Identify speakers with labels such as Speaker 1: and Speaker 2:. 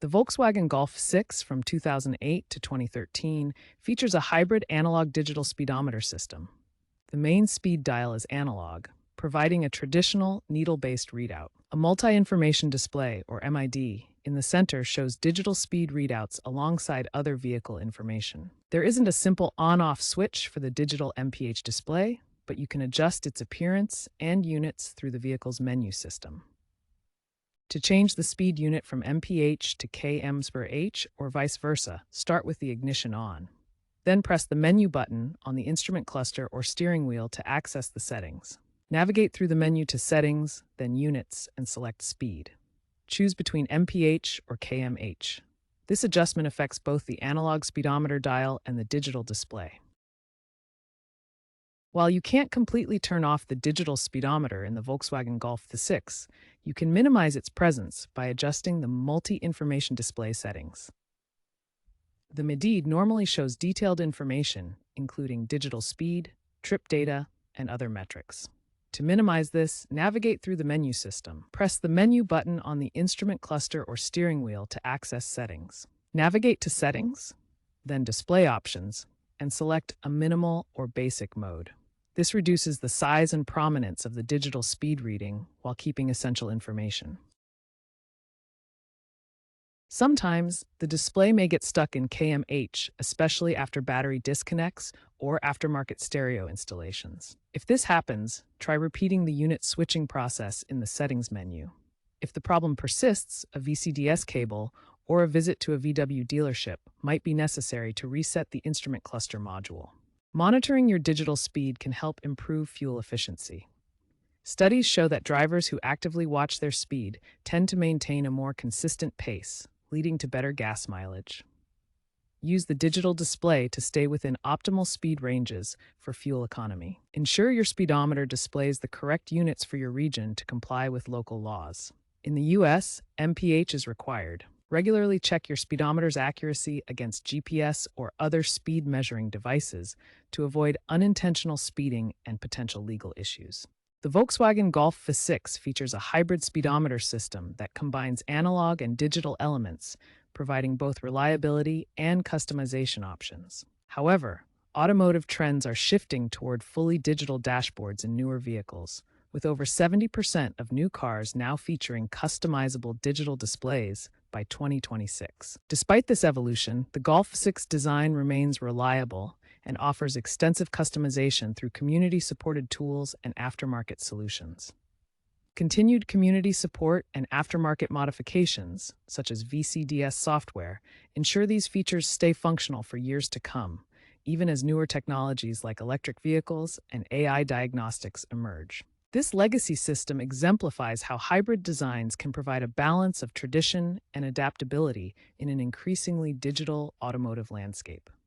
Speaker 1: The Volkswagen Golf VI from 2008 to 2013 features a hybrid analog-digital speedometer system. The main speed dial is analog, providing a traditional needle-based readout. A multi-information display, or MID, in the center shows digital speed readouts alongside other vehicle information. There isn't a simple on-off switch for the digital MPH display, but you can adjust its appearance and units through the vehicle's menu system. To change the speed unit from MPH to km/h or vice versa, start with the ignition on. Then press the menu button on the instrument cluster or steering wheel to access the settings. Navigate through the menu to Settings, then Units, and select Speed. Choose between MPH or kmh. This adjustment affects both the analog speedometer dial and the digital display. While you can't completely turn off the digital speedometer in the Volkswagen Golf VI, you can minimize its presence by adjusting the multi-information display settings. The MID normally shows detailed information, including digital speed, trip data, and other metrics. To minimize this, navigate through the menu system. Press the menu button on the instrument cluster or steering wheel to access settings. Navigate to Settings, then Display Options, and select a minimal or basic mode. This reduces the size and prominence of the digital speed reading while keeping essential information. Sometimes, the display may get stuck in kmh, especially after battery disconnects or aftermarket stereo installations. If this happens, try repeating the unit switching process in the Settings menu. If the problem persists, a VCDS cable or a visit to a VW dealership might be necessary to reset the instrument cluster module. Monitoring your digital speed can help improve fuel efficiency. Studies show that drivers who actively watch their speed tend to maintain a more consistent pace, leading to better gas mileage. Use the digital display to stay within optimal speed ranges for fuel economy. Ensure your speedometer displays the correct units for your region to comply with local laws. In the US, MPH is required. Regularly check your speedometer's accuracy against GPS or other speed measuring devices to avoid unintentional speeding and potential legal issues. The Volkswagen Golf VI features a hybrid speedometer system that combines analog and digital elements, providing both reliability and customization options. However, automotive trends are shifting toward fully digital dashboards in newer vehicles, with over 70% of new cars now featuring customizable digital displays by 2026. Despite this evolution, the Golf VI design remains reliable and offers extensive customization through community-supported tools and aftermarket solutions. Continued community support and aftermarket modifications, such as VCDS software, ensure these features stay functional for years to come, even as newer technologies like electric vehicles and AI diagnostics emerge. This legacy system exemplifies how hybrid designs can provide a balance of tradition and adaptability in an increasingly digital automotive landscape.